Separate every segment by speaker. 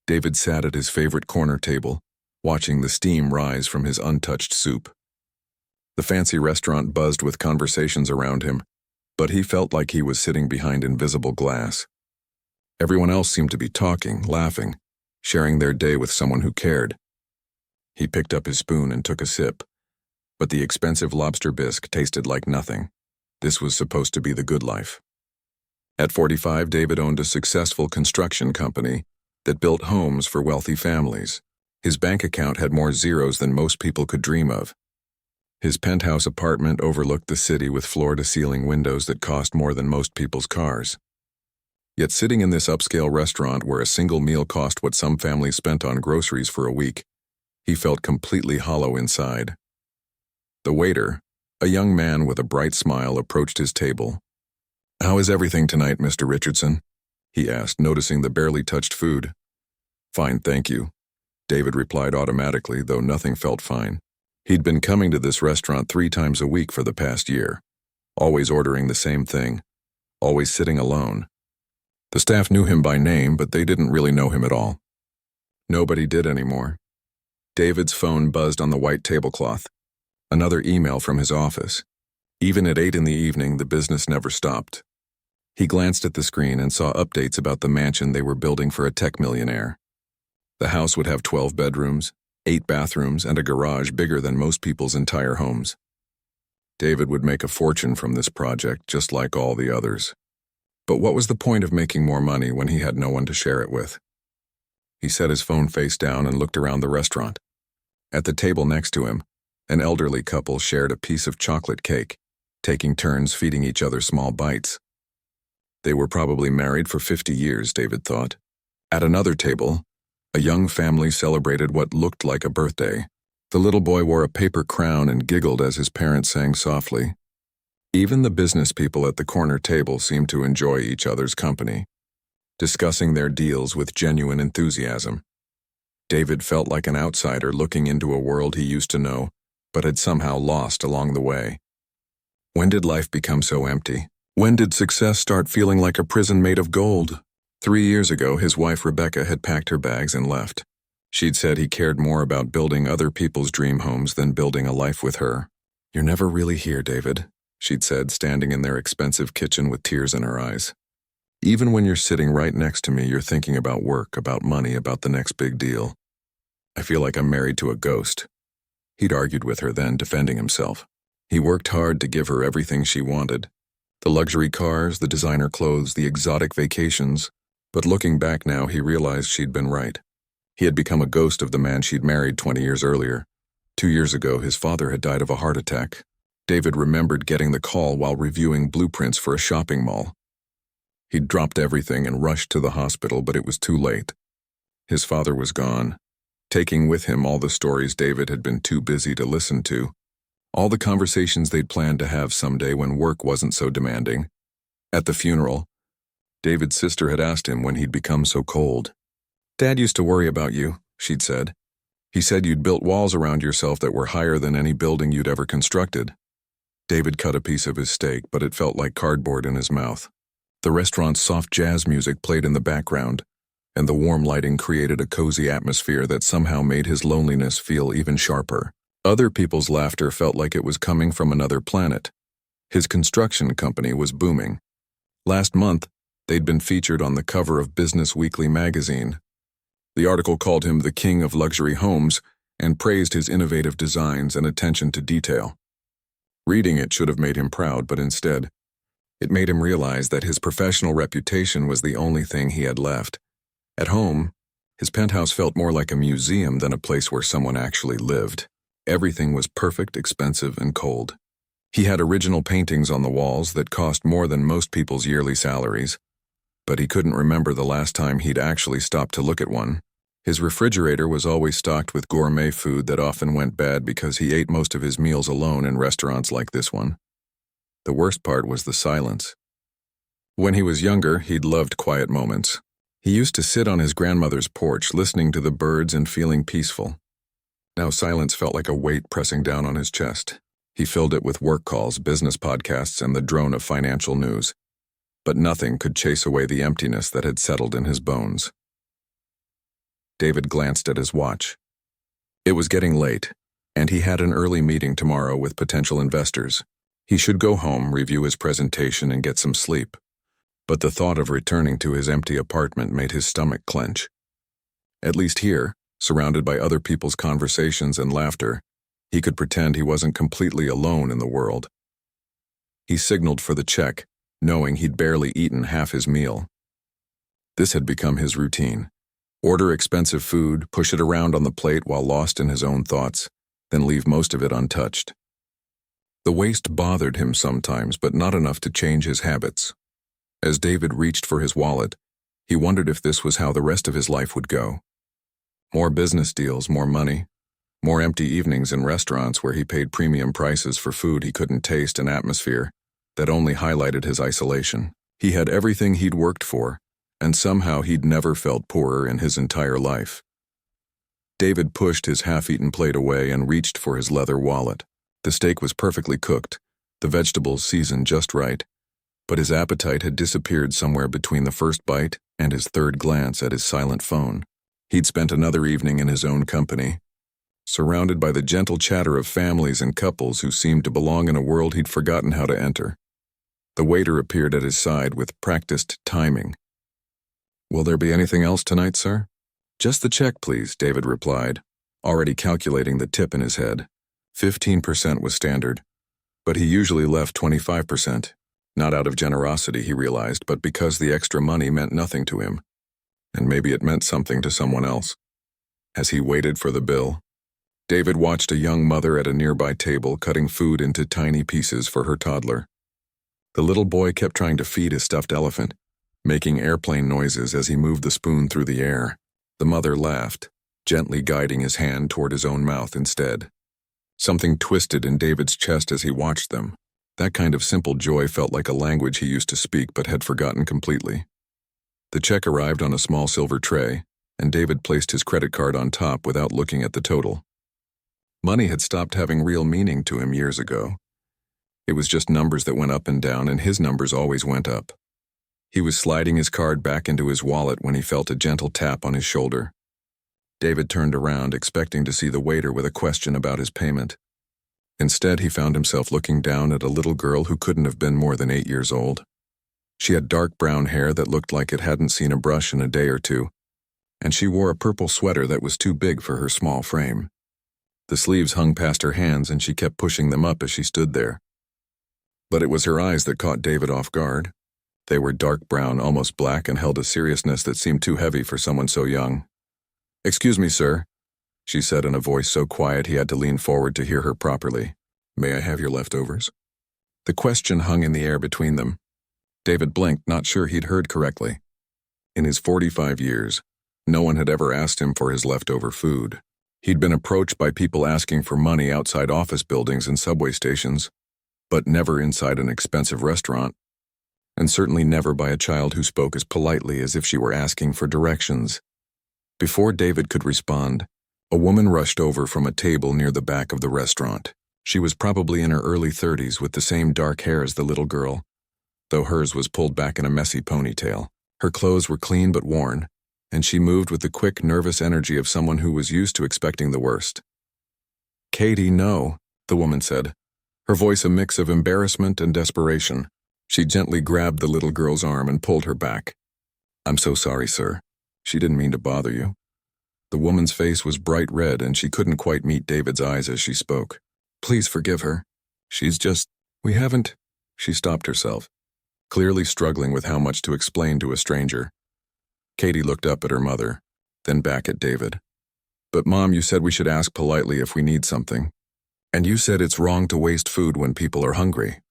Speaker 1: David sat at his favorite corner table, watching the steam rise from his untouched soup. The fancy restaurant buzzed with conversations around him, but he felt like he was sitting behind invisible glass. Everyone else seemed to be talking, laughing, sharing their day with someone who cared. He picked up his spoon and took a sip, but the expensive lobster bisque tasted like nothing. This was supposed to be the good life. At 45, David owned a successful construction company that built homes for wealthy families. His bank account had more zeros than most people could dream of. His penthouse apartment overlooked the city with floor-to-ceiling windows that cost more than most people's cars. Yet sitting in this upscale restaurant where a single meal cost what some families spent on groceries for a week, he felt completely hollow inside. The waiter, a young man with a bright smile, approached his table. "How is everything tonight, Mr. Richardson?" he asked, noticing the barely touched food. "Fine, thank you," David replied automatically, though nothing felt fine. He'd been coming to this restaurant 3 times a week for the past year, always ordering the same thing, always sitting alone. The staff knew him by name, but they didn't really know him at all. Nobody did anymore. David's phone buzzed on the white tablecloth. Another email from his office. Even at 8 in the evening, the business never stopped. He glanced at the screen and saw updates about the mansion they were building for a tech millionaire. The house would have 12 bedrooms, 8 bathrooms, and a garage bigger than most people's entire homes. David would make a fortune from this project, just like all the others. But what was the point of making more money when he had no one to share it with? He set his phone face down and looked around the restaurant. At the table next to him, an elderly couple shared a piece of chocolate cake, taking turns feeding each other small bites. They were probably married for 50 years, David thought. At another table, a young family celebrated what looked like a birthday. The little boy wore a paper crown and giggled as his parents sang softly. Even the business people at the corner table seemed to enjoy each other's company, discussing their deals with genuine enthusiasm. David felt like an outsider looking into a world he used to know, but had somehow lost along the way. When did life become so empty? When did success start feeling like a prison made of gold? 3 years ago, his wife Rebecca had packed her bags and left. She'd said he cared more about building other people's dream homes than building a life with her. "You're never really here, David," she'd said, standing in their expensive kitchen with tears in her eyes. "Even when you're sitting right next to me, you're thinking about work, about money, about the next big deal. I feel like I'm married to a ghost." He'd argued with her then, defending himself. He worked hard to give her everything she wanted. The luxury cars, the designer clothes, the exotic vacations. But looking back now, he realized she'd been right. He had become a ghost of the man she'd married 20 years earlier. 2 years ago, his father had died of a heart attack. David remembered getting the call while reviewing blueprints for a shopping mall. He'd dropped everything and rushed to the hospital, but it was too late. His father was gone, taking with him all the stories David had been too busy to listen to, all the conversations they'd planned to have someday when work wasn't so demanding. At the funeral, David's sister had asked him when he'd become so cold. "Dad used to worry about you," she'd said. "He said you'd built walls around yourself that were higher than any building you'd ever constructed." David cut a piece of his steak, but it felt like cardboard in his mouth. The restaurant's soft jazz music played in the background, and the warm lighting created a cozy atmosphere that somehow made his loneliness feel even sharper. Other people's laughter felt like it was coming from another planet. His construction company was booming. Last month, they'd been featured on the cover of Business Weekly magazine. The article called him the king of luxury homes and praised his innovative designs and attention to detail. Reading it should have made him proud, but instead, it made him realize that his professional reputation was the only thing he had left. At home, his penthouse felt more like a museum than a place where someone actually lived. Everything was perfect, expensive, and cold. He had original paintings on the walls that cost more than most people's yearly salaries, but he couldn't remember the last time he'd actually stopped to look at one. His refrigerator was always stocked with gourmet food that often went bad because he ate most of his meals alone in restaurants like this one. The worst part was the silence. When he was younger, he'd loved quiet moments. He used to sit on his grandmother's porch listening to the birds and feeling peaceful. Now silence felt like a weight pressing down on his chest. He filled it with work calls, business podcasts, and the drone of financial news. But nothing could chase away the emptiness that had settled in his bones. David glanced at his watch. It was getting late, and he had an early meeting tomorrow with potential investors. He should go home, review his presentation, and get some sleep. But the thought of returning to his empty apartment made his stomach clench. At least here, surrounded by other people's conversations and laughter, he could pretend he wasn't completely alone in the world. He signaled for the check, knowing he'd barely eaten half his meal. This had become his routine. Order expensive food, push it around on the plate while lost in his own thoughts, then leave most of it untouched. The waste bothered him sometimes, but not enough to change his habits. As David reached for his wallet, he wondered if this was how the rest of his life would go. More business deals, more money, more empty evenings in restaurants where he paid premium prices for food he couldn't taste, and atmosphere that only highlighted his isolation. He had everything he'd worked for, and somehow he'd never felt poorer in his entire life. David pushed his half-eaten plate away and reached for his leather wallet. The steak was perfectly cooked, the vegetables seasoned just right, but his appetite had disappeared somewhere between the first bite and his third glance at his silent phone. He'd spent another evening in his own company, surrounded by the gentle chatter of families and couples who seemed to belong in a world he'd forgotten how to enter. The waiter appeared at his side with practiced timing. "Will there be anything else tonight, sir?" "Just the check, please," David replied, already calculating the tip in his head. 15% was standard, but he usually left 25%. Not out of generosity, he realized, but because the extra money meant nothing to him. And maybe it meant something to someone else. As he waited for the bill, David watched a young mother at a nearby table cutting food into tiny pieces for her toddler. The little boy kept trying to feed his stuffed elephant, making airplane noises as he moved the spoon through the air. The mother laughed, gently guiding his hand toward his own mouth instead. Something twisted in David's chest as he watched them. That kind of simple joy felt like a language he used to speak but had forgotten completely. The check arrived on a small silver tray, and David placed his credit card on top without looking at the total. Money had stopped having real meaning to him years ago. It was just numbers that went up and down, and his numbers always went up. He was sliding his card back into his wallet when he felt a gentle tap on his shoulder. David turned around, expecting to see the waiter with a question about his payment. Instead, he found himself looking down at a little girl who couldn't have been more than 8 years old. She had dark brown hair that looked like it hadn't seen a brush in a day or two, and she wore a purple sweater that was too big for her small frame. The sleeves hung past her hands, and she kept pushing them up as she stood there. But it was her eyes that caught David off guard. They were dark brown, almost black, and held a seriousness that seemed too heavy for someone so young. "Excuse me, sir," she said in a voice so quiet he had to lean forward to hear her properly. "May I have your leftovers?" The question hung in the air between them. David blinked, not sure he'd heard correctly. In his 45 years, no one had ever asked him for his leftover food. He'd been approached by people asking for money outside office buildings and subway stations, but never inside an expensive restaurant, and certainly never by a child who spoke as politely as if she were asking for directions. Before David could respond, a woman rushed over from a table near the back of the restaurant. She was probably in her early 30s with the same dark hair as the little girl, though hers was pulled back in a messy ponytail. Her clothes were clean but worn, and she moved with the quick, nervous energy of someone who was used to expecting the worst. "Katie, no," the woman said, her voice a mix of embarrassment and desperation. She gently grabbed the little girl's arm and pulled her back. "I'm so sorry, sir. She didn't mean to bother you." The woman's face was bright red, and she couldn't quite meet David's eyes as she spoke. "Please forgive her. We haven't—" She stopped herself, clearly struggling with how much to explain to a stranger. Katie looked up at her mother, then back at David. "But Mom, you said we should ask politely if we need something. And you said it's wrong to waste food when people are hungry."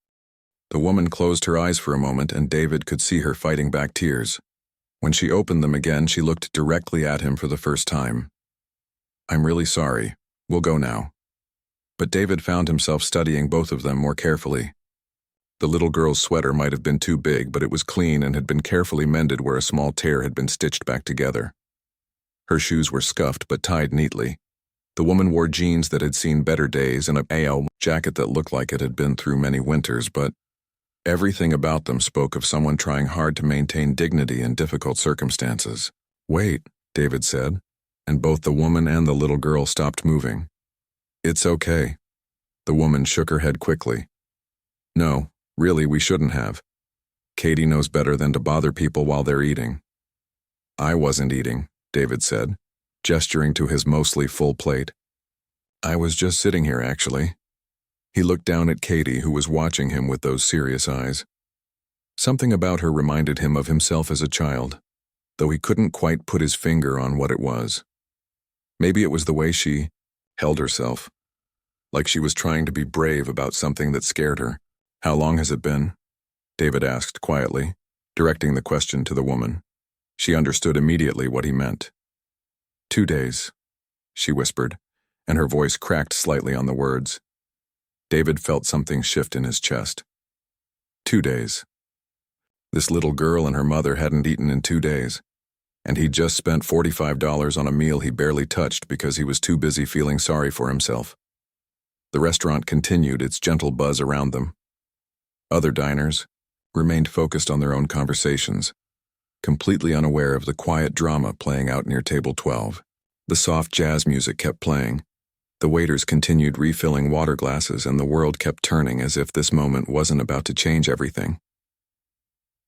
Speaker 1: The woman closed her eyes for a moment, and David could see her fighting back tears. When she opened them again, she looked directly at him for the first time. "I'm really sorry. We'll go now." But David found himself studying both of them more carefully. The little girl's sweater might have been too big, but it was clean and had been carefully mended where a small tear had been stitched back together. Her shoes were scuffed but tied neatly. The woman wore jeans that had seen better days and a AL jacket that looked like it had been through many winters, but everything about them spoke of someone trying hard to maintain dignity in difficult circumstances. "Wait," David said. and both the woman and the little girl stopped moving. "It's okay." The woman shook her head quickly. "No, really, we shouldn't have. Katie knows better than to bother people while they're eating." "I wasn't eating," David said, gesturing to his mostly full plate. "I was just sitting here, actually." He looked down at Katie, who was watching him with those serious eyes. Something about her reminded him of himself as a child, though he couldn't quite put his finger on what it was. Maybe it was the way she held herself, like she was trying to be brave about something that scared her. "How long has it been?" David asked quietly, directing the question to the woman. She understood immediately what he meant. "2 days," she whispered, and her voice cracked slightly on the words. David felt something shift in his chest. 2 days. This little girl and her mother hadn't eaten in 2 days, and he'd just spent $45 on a meal he barely touched because he was too busy feeling sorry for himself. The restaurant continued its gentle buzz around them. Other diners remained focused on their own conversations, completely unaware of the quiet drama playing out near table 12. The soft jazz music kept playing. The waiters continued refilling water glasses, and the world kept turning as if this moment wasn't about to change everything.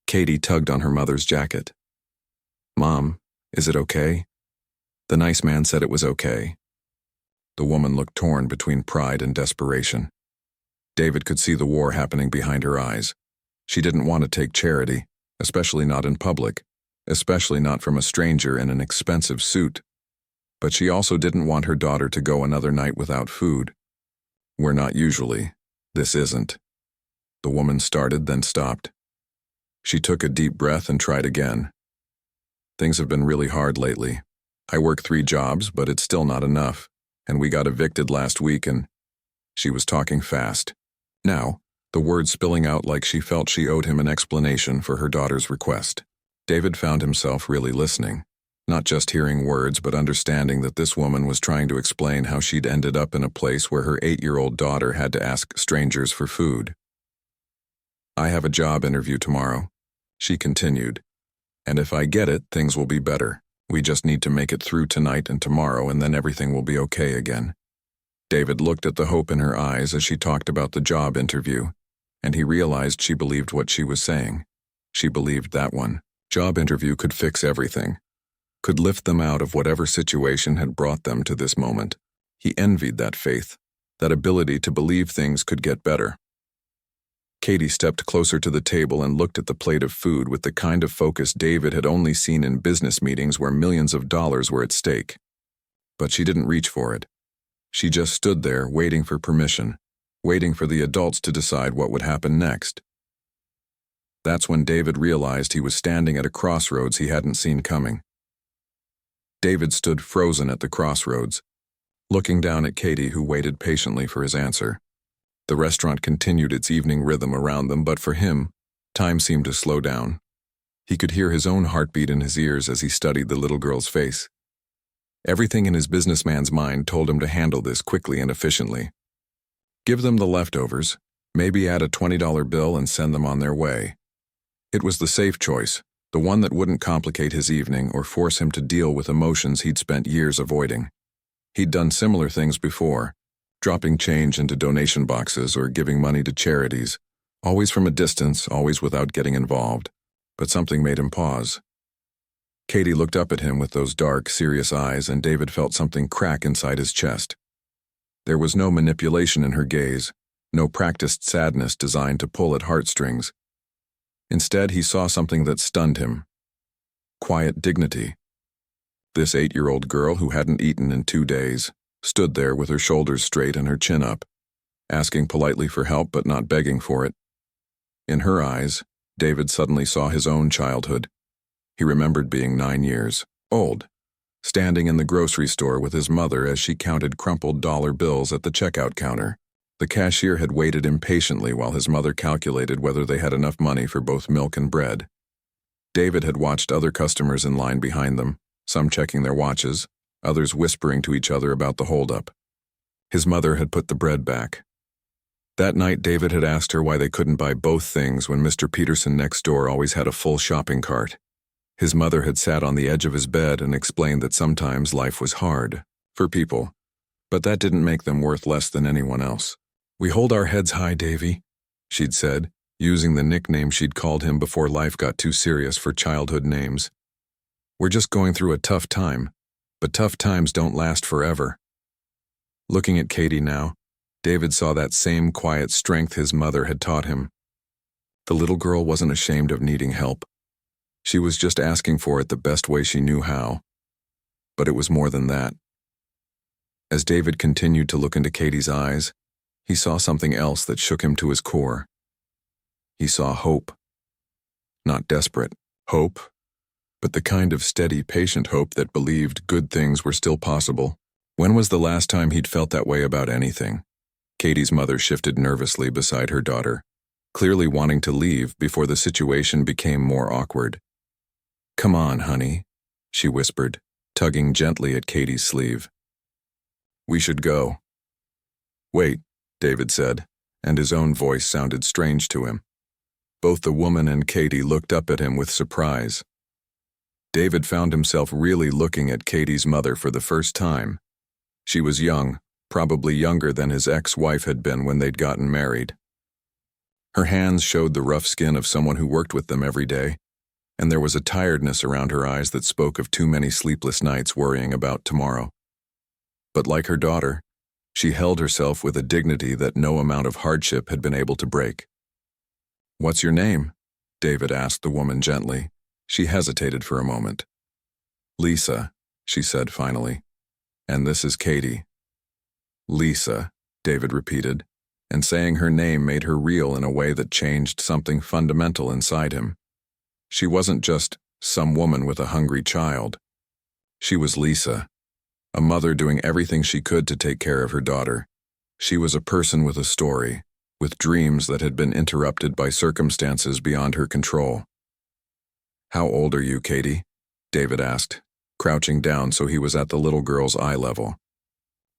Speaker 1: Katie tugged on her mother's jacket. "Mom, is it okay?" The nice man said it was okay. The woman looked torn between pride and desperation. David could see the war happening behind her eyes. She didn't want to take charity, especially not in public, especially not from a stranger in an expensive suit. But she also didn't want her daughter to go another night without food. "We're not usually. This isn't." The woman started, then stopped. She took a deep breath and tried again. "Things have been really hard lately. I work 3 jobs, but it's still not enough, and we got evicted last week and—" She was talking fast. Now, the words spilling out like she felt she owed him an explanation for her daughter's request. David found himself really listening, not just hearing words but understanding that this woman was trying to explain how she'd ended up in a place where her 8-year-old daughter had to ask strangers for food. "I have a job interview tomorrow," she continued, "and if I get it, things will be better. We just need to make it through tonight and tomorrow, and then everything will be okay again." David looked at the hope in her eyes as she talked about the job interview, and he realized she believed what she was saying. She believed that one job interview could fix everything, could lift them out of whatever situation had brought them to this moment. He envied that faith, that ability to believe things could get better. Katie stepped closer to the table and looked at the plate of food with the kind of focus David had only seen in business meetings where millions of dollars were at stake. But she didn't reach for it. She just stood there, waiting for permission, waiting for the adults to decide what would happen next. That's when David realized he was standing at a crossroads he hadn't seen coming. David stood frozen at the crossroads, looking down at Katie, who waited patiently for his answer. The restaurant continued its evening rhythm around them, but for him, time seemed to slow down. He could hear his own heartbeat in his ears as he studied the little girl's face. Everything in his businessman's mind told him to handle this quickly and efficiently. Give them the leftovers, maybe add a $20 bill and send them on their way. It was the safe choice, the one that wouldn't complicate his evening or force him to deal with emotions he'd spent years avoiding. He'd done similar things before, dropping change into donation boxes or giving money to charities, always from a distance, always without getting involved. But something made him pause. Katie looked up at him with those dark, serious eyes, and David felt something crack inside his chest. There was no manipulation in her gaze, no practiced sadness designed to pull at heartstrings. Instead, he saw something that stunned him. Quiet dignity. This 8-year-old girl who hadn't eaten in 2 days stood there with her shoulders straight and her chin up, asking politely for help but not begging for it. In her eyes, David suddenly saw his own childhood. He remembered being 9 years old, standing in the grocery store with his mother as she counted crumpled dollar bills at the checkout counter. The cashier had waited impatiently while his mother calculated whether they had enough money for both milk and bread. David had watched other customers in line behind them, some checking their watches, others whispering to each other about the holdup. His mother had put the bread back. That night, David had asked her why they couldn't buy both things when Mr. Peterson next door always had a full shopping cart. His mother had sat on the edge of his bed and explained that sometimes life was hard for people, but that didn't make them worth less than anyone else. "We hold our heads high, Davy," she'd said, using the nickname she'd called him before life got too serious for childhood names. "We're just going through a tough time, but tough times don't last forever." Looking at Katie now, David saw that same quiet strength his mother had taught him. The little girl wasn't ashamed of needing help. She was just asking for it the best way she knew how. But it was more than that. As David continued to look into Katie's eyes, he saw something else that shook him to his core. He saw hope. Not desperate hope, but the kind of steady, patient hope that believed good things were still possible. When was the last time he'd felt that way about anything? Katie's mother shifted nervously beside her daughter, clearly wanting to leave before the situation became more awkward. "Come on, honey," she whispered, tugging gently at Katie's sleeve. "We should go." "Wait," David said, and his own voice sounded strange to him. Both the woman and Katie looked up at him with surprise. David found himself really looking at Katie's mother for the first time. She was young, probably younger than his ex-wife had been when they'd gotten married. Her hands showed the rough skin of someone who worked with them every day, and there was a tiredness around her eyes that spoke of too many sleepless nights worrying about tomorrow. But like her daughter, she held herself with a dignity that no amount of hardship had been able to break. "What's your name?" David asked the woman gently. She hesitated for a moment. "Lisa," she said finally. "And this is Katie." "Lisa," David repeated, and saying her name made her real in a way that changed something fundamental inside him. She wasn't just some woman with a hungry child. She was Lisa, a mother doing everything she could to take care of her daughter. She was a person with a story, with dreams that had been interrupted by circumstances beyond her control. "How old are you, Katie?" David asked, crouching down so he was at the little girl's eye level.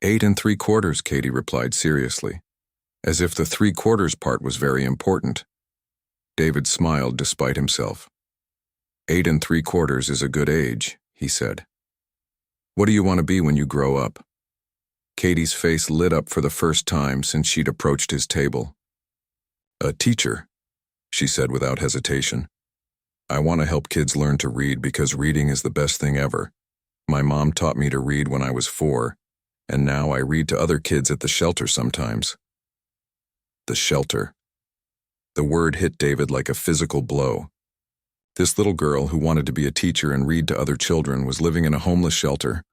Speaker 1: 8 3/4, Katie replied seriously, as if the 3/4 part was very important. David smiled despite himself. 8 3/4 is a good age, he said. "What do you want to be when you grow up?" Katie's face lit up for the first time since she'd approached his table. "A teacher," she said without hesitation. "I want to help kids learn to read because reading is the best thing ever. My mom taught me to read when I was 4, and now I read to other kids at the shelter sometimes." The shelter. The word hit David like a physical blow. This little girl who wanted to be a teacher and read to other children was living in a homeless shelter,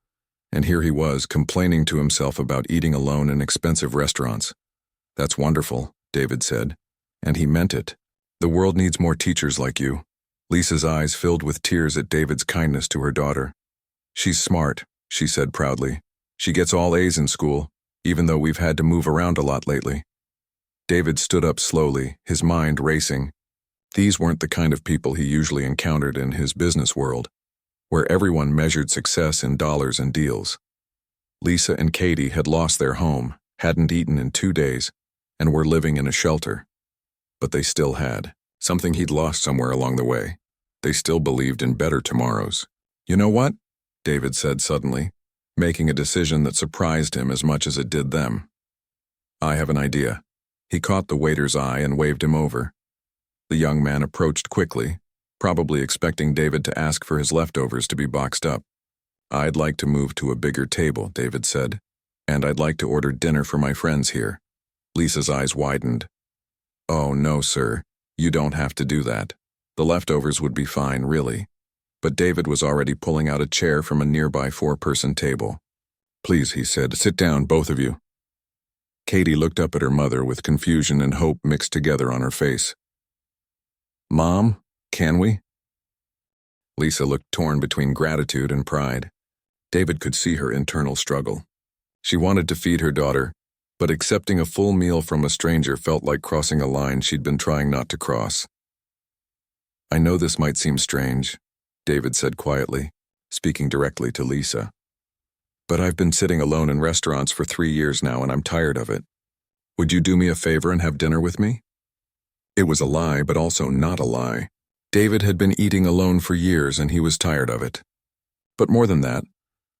Speaker 1: and here he was complaining to himself about eating alone in expensive restaurants. "That's wonderful," David said, and he meant it. "The world needs more teachers like you." Lisa's eyes filled with tears at David's kindness to her daughter. "She's smart," she said proudly. "She gets all A's in school, even though we've had to move around a lot lately." David stood up slowly, his mind racing. These weren't the kind of people he usually encountered in his business world, where everyone measured success in dollars and deals. Lisa and Katie had lost their home, hadn't eaten in 2 days, and were living in a shelter. But they still had something he'd lost somewhere along the way. They still believed in better tomorrows. "You know what?" David said suddenly, making a decision that surprised him as much as it did them. "I have an idea." He caught the waiter's eye and waved him over. The young man approached quickly, probably expecting David to ask for his leftovers to be boxed up. "I'd like to move to a bigger table," David said, "and I'd like to order dinner for my friends here." Lisa's eyes widened. "Oh, no, sir. You don't have to do that. The leftovers would be fine, really." But David was already pulling out a chair from a nearby 4-person table. "Please," he said, "sit down, both of you." Katie looked up at her mother with confusion and hope mixed together on her face. "Mom, can we?" Lisa looked torn between gratitude and pride. David could see her internal struggle. She wanted to feed her daughter, but accepting a full meal from a stranger felt like crossing a line she'd been trying not to cross. "I know this might seem strange," David said quietly, speaking directly to Lisa. "But I've been sitting alone in restaurants for 3 years now and I'm tired of it. Would you do me a favor and have dinner with me?" It was a lie, but also not a lie. David had been eating alone for years and he was tired of it. But more than that,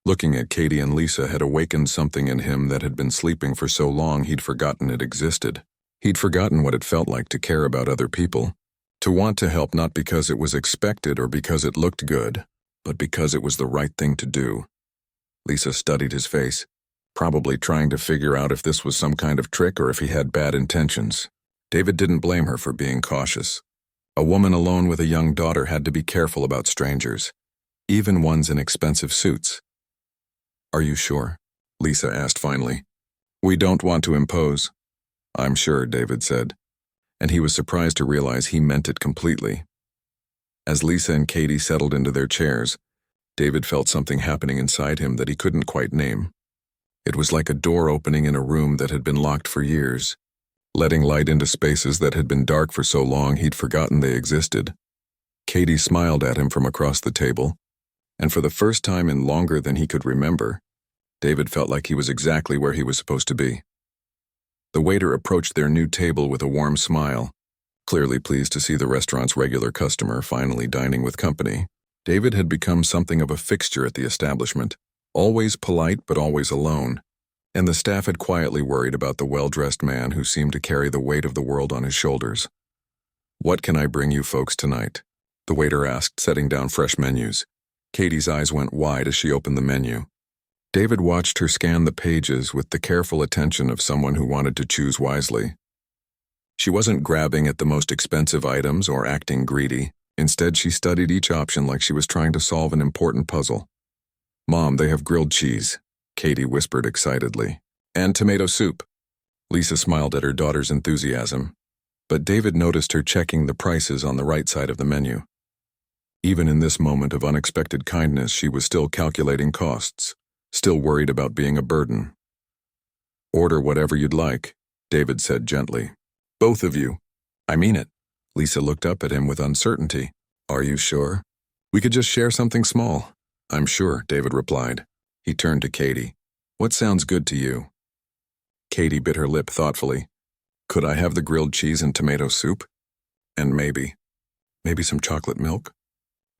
Speaker 1: looking at Katie and Lisa had awakened something in him that had been sleeping for so long he'd forgotten it existed. He'd forgotten what it felt like to care about other people, to want to help not because it was expected or because it looked good, but because it was the right thing to do. Lisa studied his face, probably trying to figure out if this was some kind of trick or if he had bad intentions. David didn't blame her for being cautious. A woman alone with a young daughter had to be careful about strangers, even ones in expensive suits. "Are you sure?" Lisa asked finally. "We don't want to impose." "I'm sure," David said, and he was surprised to realize he meant it completely. As Lisa and Katie settled into their chairs, David felt something happening inside him that he couldn't quite name. It was like a door opening in a room that had been locked for years, letting light into spaces that had been dark for so long he'd forgotten they existed. Katie smiled at him from across the table, and for the first time in longer than he could remember, David felt like he was exactly where he was supposed to be. The waiter approached their new table with a warm smile, clearly pleased to see the restaurant's regular customer finally dining with company. David had become something of a fixture at the establishment, always polite but always alone, and the staff had quietly worried about the well-dressed man who seemed to carry the weight of the world on his shoulders. "What can I bring you folks tonight?" the waiter asked, setting down fresh menus. Katie's eyes went wide as she opened the menu. David watched her scan the pages with the careful attention of someone who wanted to choose wisely. She wasn't grabbing at the most expensive items or acting greedy. Instead, she studied each option like she was trying to solve an important puzzle. "Mom, they have grilled cheese," Katie whispered excitedly. "And tomato soup." Lisa smiled at her daughter's enthusiasm, but David noticed her checking the prices on the right side of the menu. Even in this moment of unexpected kindness, she was still calculating costs, still worried about being a burden. "Order whatever you'd like," David said gently. "Both of you." "I mean it." Lisa looked up at him with uncertainty. "Are you sure?" "We could just share something small." "I'm sure," David replied. He turned to Katie. "What sounds good to you?" Katie bit her lip thoughtfully. "Could I have the grilled cheese and tomato soup? And maybe some chocolate milk?"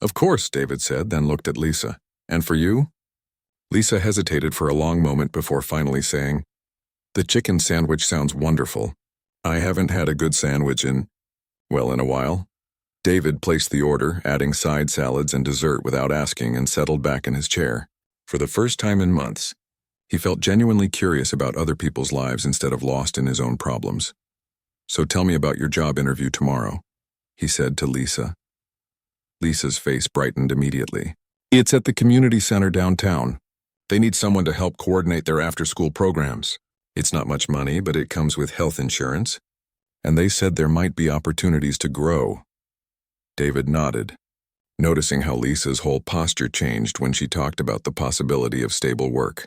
Speaker 1: "Of course," David said, then looked at Lisa. "And for you?" Lisa hesitated for a long moment before finally saying, "The chicken sandwich sounds wonderful. I haven't had a good sandwich in a while." David placed the order, adding side salads and dessert without asking, and settled back in his chair. For the first time in months, he felt genuinely curious about other people's lives instead of lost in his own problems. "So tell me about your job interview tomorrow," he said to Lisa. Lisa's face brightened immediately. "It's at the community center downtown. They need someone to help coordinate their after-school programs. It's not much money, but it comes with health insurance. And they said there might be opportunities to grow." David nodded, noticing how Lisa's whole posture changed when she talked about the possibility of stable work.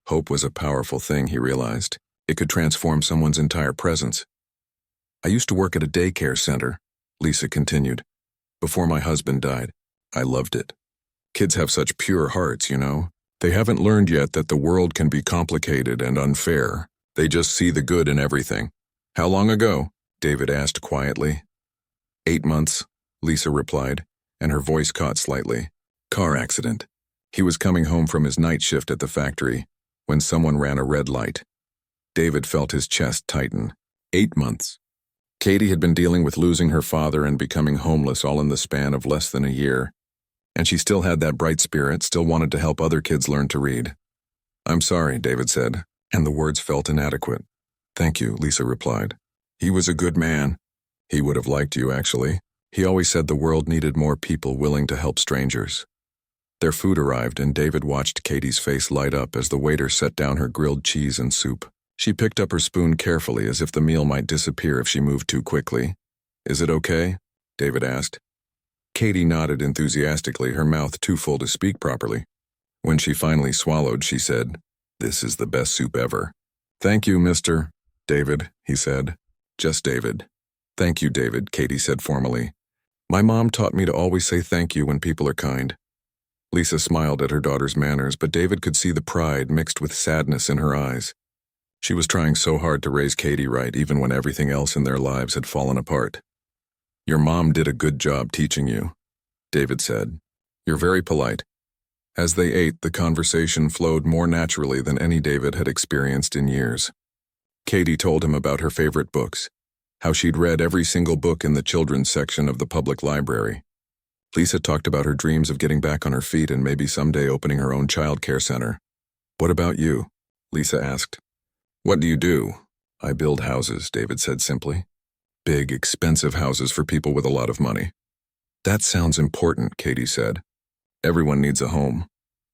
Speaker 1: Hope was a powerful thing, he realized. It could transform someone's entire presence. "I used to work at a daycare center," Lisa continued, "before my husband died. I loved it. Kids have such pure hearts, you know. They haven't learned yet that the world can be complicated and unfair. They just see the good in everything." "How long ago?" David asked quietly. 8 months, Lisa replied, and her voice caught slightly. "Car accident. He was coming home from his night shift at the factory when someone ran a red light." David felt his chest tighten. 8 months. Katie had been dealing with losing her father and becoming homeless all in the span of less than a year. And she still had that bright spirit, still wanted to help other kids learn to read. "I'm sorry," David said, and the words felt inadequate. "Thank you," Lisa replied. "He was a good man. He would have liked you, actually. He always said the world needed more people willing to help strangers." Their food arrived, and David watched Katie's face light up as the waiter set down her grilled cheese and soup. She picked up her spoon carefully as if the meal might disappear if she moved too quickly. "Is it okay?" David asked. Katie nodded enthusiastically, her mouth too full to speak properly. When she finally swallowed, she said, "This is the best soup ever." "Thank you, Mr. David," he said. "Just David." "Thank you, David," Katie said formally. "My mom taught me to always say thank you when people are kind." Lisa smiled at her daughter's manners, but David could see the pride mixed with sadness in her eyes. She was trying so hard to raise Katie right, even when everything else in their lives had fallen apart. Your mom did a good job teaching you, David said. You're very polite. As they ate, the conversation flowed more naturally than any David had experienced in years. Katie told him about her favorite books, how she'd read every single book in the children's section of the public library. Lisa talked about her dreams of getting back on her feet and maybe someday opening her own child care center. What about you? Lisa asked. What do you do? I build houses, David said simply. Big, expensive houses for people with a lot of money. That sounds important, Katie said. Everyone needs a home.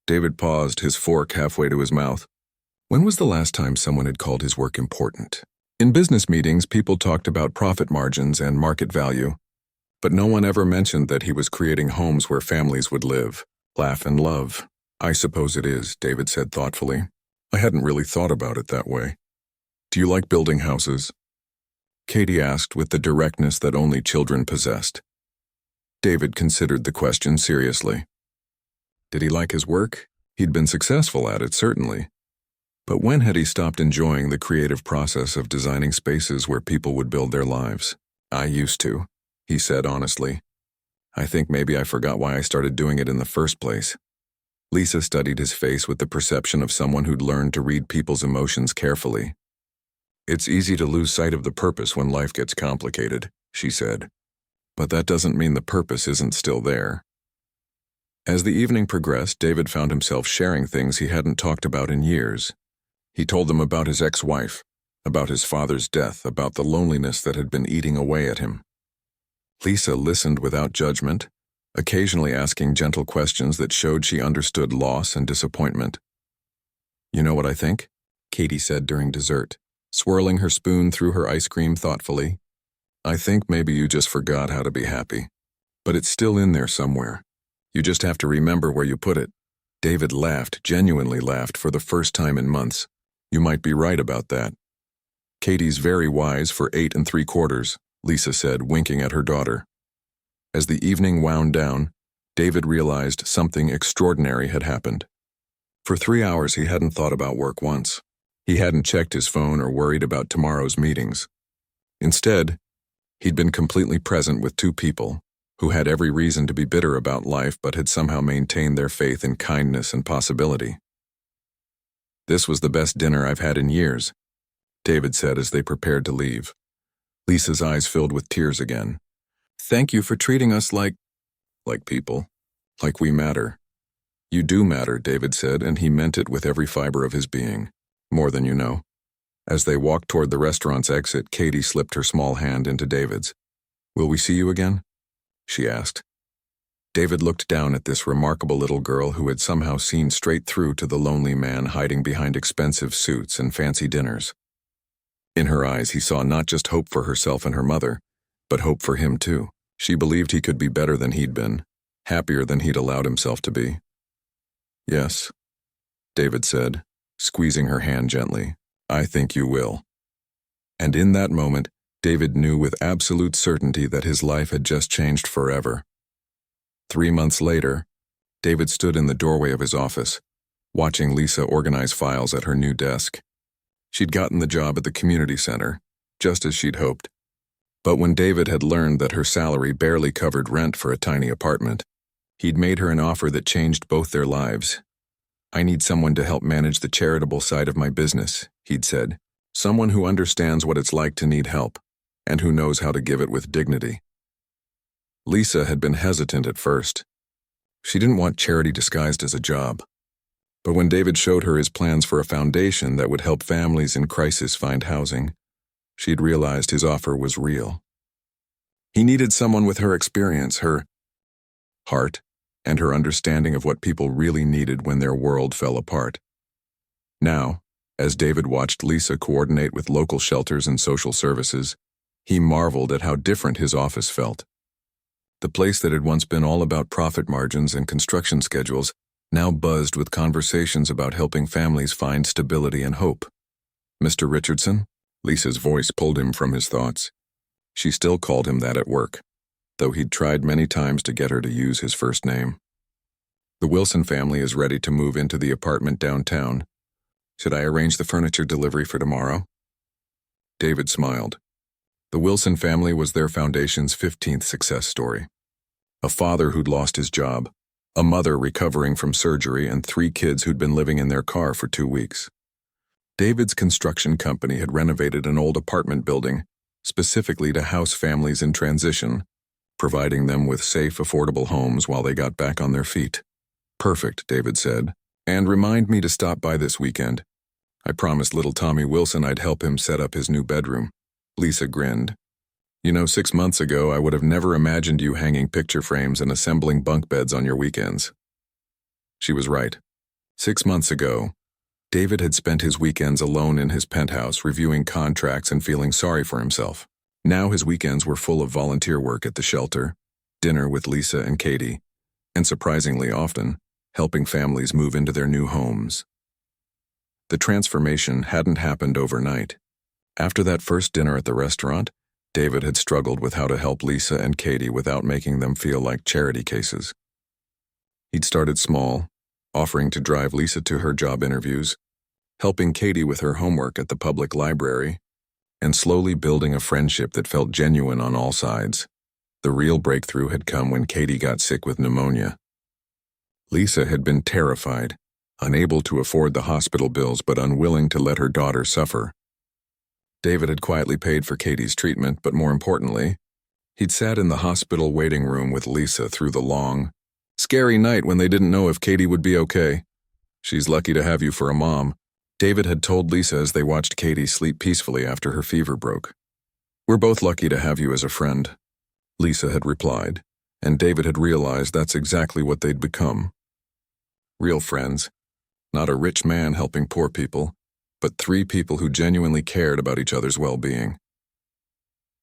Speaker 1: David paused, his fork halfway to his mouth. When was the last time someone had called his work important? In business meetings, people talked about profit margins and market value, but no one ever mentioned that he was creating homes where families would live, laugh, and love. I suppose it is, David said thoughtfully. I hadn't really thought about it that way. Do you like building houses? Katie asked with the directness that only children possessed. David considered the question seriously. Did he like his work? He'd been successful at it, certainly. But when had he stopped enjoying the creative process of designing spaces where people would build their lives? I used to, he said honestly. I think maybe I forgot why I started doing it in the first place. Lisa studied his face with the perception of someone who'd learned to read people's emotions carefully. It's easy to lose sight of the purpose when life gets complicated, she said. But that doesn't mean the purpose isn't still there. As the evening progressed, David found himself sharing things he hadn't talked about in years. He told them about his ex-wife, about his father's death, about the loneliness that had been eating away at him. Lisa listened without judgment, occasionally asking gentle questions that showed she understood loss and disappointment. You know what I think? Katie said during dessert, swirling her spoon through her ice cream thoughtfully. I think maybe you just forgot how to be happy. But it's still in there somewhere. You just have to remember where you put it. David laughed, genuinely laughed for the first time in months. You might be right about that. Katie's very wise for 8 3/4, Lisa said, winking at her daughter. As the evening wound down, David realized something extraordinary had happened. For 3 hours he hadn't thought about work once. He hadn't checked his phone or worried about tomorrow's meetings. Instead, he'd been completely present with two people who had every reason to be bitter about life but had somehow maintained their faith in kindness and possibility. This was the best dinner I've had in years, David said as they prepared to leave. Lisa's eyes filled with tears again. Thank you for treating us like people, like we matter. You do matter, David said, and he meant it with every fiber of his being, more than you know. As they walked toward the restaurant's exit, Katie slipped her small hand into David's. Will we see you again? She asked. David looked down at this remarkable little girl who had somehow seen straight through to the lonely man hiding behind expensive suits and fancy dinners. In her eyes, he saw not just hope for herself and her mother, but hope for him too. She believed he could be better than he'd been, happier than he'd allowed himself to be. Yes, David said, squeezing her hand gently. I think you will. And in that moment, David knew with absolute certainty that his life had just changed forever. 3 months later, David stood in the doorway of his office, watching Lisa organize files at her new desk. She'd gotten the job at the community center, just as she'd hoped. But when David had learned that her salary barely covered rent for a tiny apartment, he'd made her an offer that changed both their lives. I need someone to help manage the charitable side of my business, he'd said. Someone who understands what it's like to need help, and who knows how to give it with dignity. Lisa had been hesitant at first. She didn't want charity disguised as a job. But when David showed her his plans for a foundation that would help families in crisis find housing, she'd realized his offer was real. He needed someone with her experience, her heart, and her understanding of what people really needed when their world fell apart. Now, as David watched Lisa coordinate with local shelters and social services, he marveled at how different his office felt. The place that had once been all about profit margins and construction schedules now buzzed with conversations about helping families find stability and hope. Mr. Richardson? Lisa's voice pulled him from his thoughts. She still called him that at work, though he'd tried many times to get her to use his first name. The Wilson family is ready to move into the apartment downtown. Should I arrange the furniture delivery for tomorrow? David smiled. The Wilson family was their foundation's 15th success story. A father who'd lost his job, a mother recovering from surgery, and 3 kids who'd been living in their car for 2 weeks. David's construction company had renovated an old apartment building, specifically to house families in transition, providing them with safe, affordable homes while they got back on their feet. "Perfect," David said. "And remind me to stop by this weekend. I promised little Tommy Wilson I'd help him set up his new bedroom." Lisa grinned. "You know, 6 months ago I would have never imagined you hanging picture frames and assembling bunk beds on your weekends." She was right. 6 months ago, David had spent his weekends alone in his penthouse reviewing contracts and feeling sorry for himself. Now his weekends were full of volunteer work at the shelter, dinner with Lisa and Katie, and surprisingly often, helping families move into their new homes. The transformation hadn't happened overnight. After that first dinner at the restaurant, David had struggled with how to help Lisa and Katie without making them feel like charity cases. He'd started small, offering to drive Lisa to her job interviews, helping Katie with her homework at the public library, and slowly building a friendship that felt genuine on all sides. The real breakthrough had come when Katie got sick with pneumonia. Lisa had been terrified, unable to afford the hospital bills but unwilling to let her daughter suffer. David had quietly paid for Katie's treatment, but more importantly, he'd sat in the hospital waiting room with Lisa through the long, scary night when they didn't know if Katie would be okay. "She's lucky to have you for a mom," David had told Lisa as they watched Katie sleep peacefully after her fever broke. "We're both lucky to have you as a friend," Lisa had replied, and David had realized that's exactly what they'd become. Real friends, not a rich man helping poor people, but 3 people who genuinely cared about each other's well-being.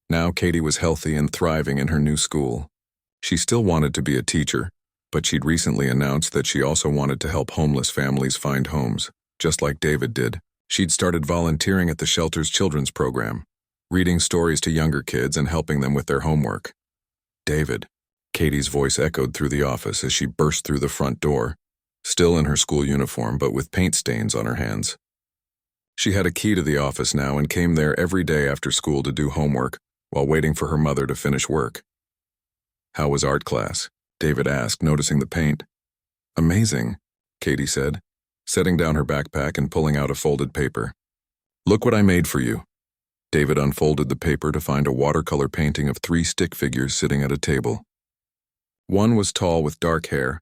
Speaker 1: Now Katie was healthy and thriving in her new school. She still wanted to be a teacher, but she'd recently announced that she also wanted to help homeless families find homes, just like David did. She'd started volunteering at the shelter's children's program, reading stories to younger kids and helping them with their homework. "David," Katie's voice echoed through the office as she burst through the front door, still in her school uniform but with paint stains on her hands. She had a key to the office now and came there every day after school to do homework while waiting for her mother to finish work. "How was art class?" David asked, noticing the paint. "Amazing," Katie said, setting down her backpack and pulling out a folded paper. "Look what I made for you." David unfolded the paper to find a watercolor painting of 3 stick figures sitting at a table. One was tall with dark hair,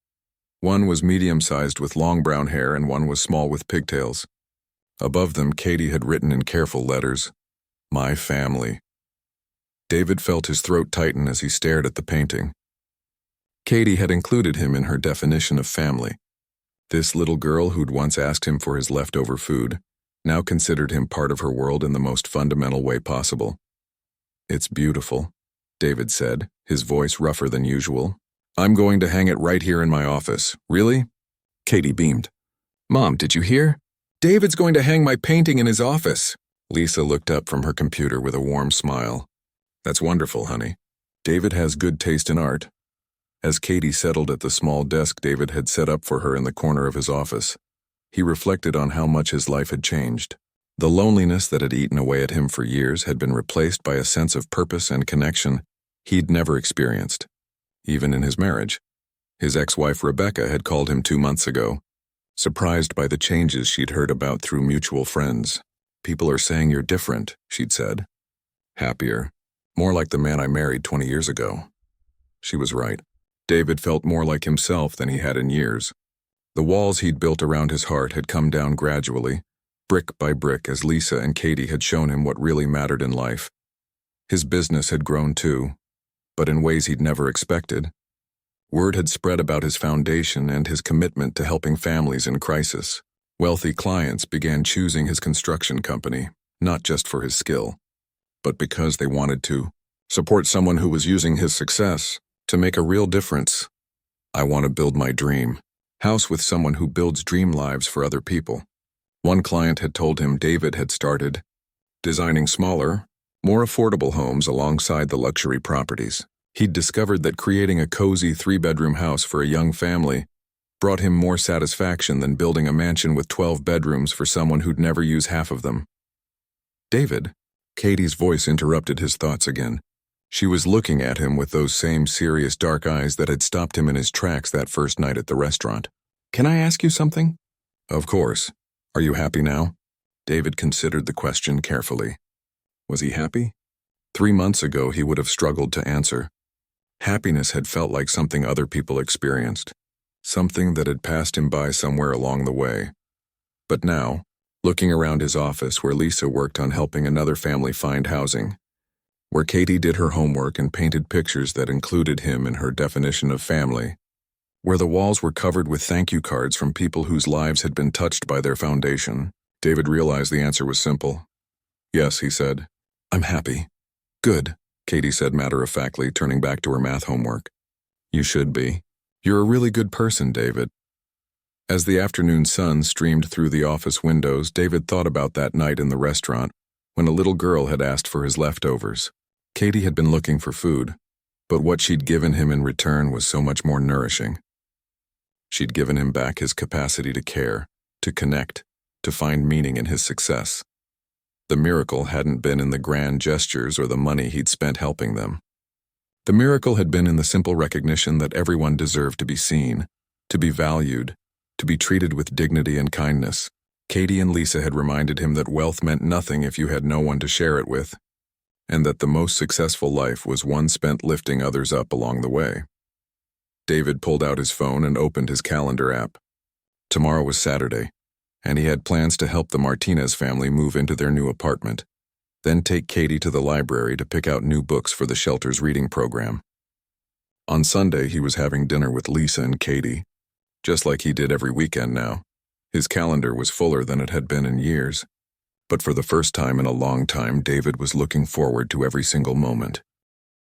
Speaker 1: one was medium-sized with long brown hair, and one was small with pigtails. Above them, Katie had written in careful letters, "My family." David felt his throat tighten as he stared at the painting. Katie had included him in her definition of family. This little girl who'd once asked him for his leftover food now considered him part of her world in the most fundamental way possible. "It's beautiful," David said, his voice rougher than usual. "I'm going to hang it right here in my office." "Really?" Katie beamed. "Mom, did you hear? David's going to hang my painting in his office." Lisa looked up from her computer with a warm smile. "That's wonderful, honey. David has good taste in art." As Katie settled at the small desk David had set up for her in the corner of his office, he reflected on how much his life had changed. The loneliness that had eaten away at him for years had been replaced by a sense of purpose and connection he'd never experienced, even in his marriage. His ex-wife Rebecca had called him 2 months ago, surprised by the changes she'd heard about through mutual friends. "People are saying you're different," she'd said. "Happier. More like the man I married 20 years ago." She was right. David felt more like himself than he had in years. The walls he'd built around his heart had come down gradually, brick by brick, as Lisa and Katie had shown him what really mattered in life. His business had grown too, but in ways he'd never expected. Word had spread about his foundation and his commitment to helping families in crisis. Wealthy clients began choosing his construction company, not just for his skill, but because they wanted to support someone who was using his success to make a real difference. "I want to build my dream house with someone who builds dream lives for other people." One client had told him David had started designing smaller, more affordable homes alongside the luxury properties. He'd discovered that creating a cozy 3-bedroom house for a young family brought him more satisfaction than building a mansion with 12 bedrooms for someone who'd never use half of them. "David, Katie's voice interrupted his thoughts again. She was looking at him with those same serious dark eyes that had stopped him in his tracks that first night at the restaurant. "Can I ask you something?" "Of course. Are you happy now?" David considered the question carefully. Was he happy? 3 months ago he would have struggled to answer. Happiness had felt like something other people experienced, something that had passed him by somewhere along the way. But now, looking around his office where Lisa worked on helping another family find housing, where Katie did her homework and painted pictures that included him in her definition of family, where the walls were covered with thank you cards from people whose lives had been touched by their foundation, David realized the answer was simple. "Yes," he said. "I'm happy." "Good," Katie said matter-of-factly, turning back to her math homework. "You should be. You're a really good person, David." As the afternoon sun streamed through the office windows, David thought about that night in the restaurant when a little girl had asked for his leftovers. Katie had been looking for food, but what she'd given him in return was so much more nourishing. She'd given him back his capacity to care, to connect, to find meaning in his success. The miracle hadn't been in the grand gestures or the money he'd spent helping them. The miracle had been in the simple recognition that everyone deserved to be seen, to be valued, to be treated with dignity and kindness. Katie and Lisa had reminded him that wealth meant nothing if you had no one to share it with, and that the most successful life was one spent lifting others up along the way. David pulled out his phone and opened his calendar app. Tomorrow was Saturday, and he had plans to help the Martinez family move into their new apartment, then take Katie to the library to pick out new books for the shelter's reading program. On Sunday, he was having dinner with Lisa and Katie, just like he did every weekend now. His calendar was fuller than it had been in years, but for the first time in a long time, David was looking forward to every single moment.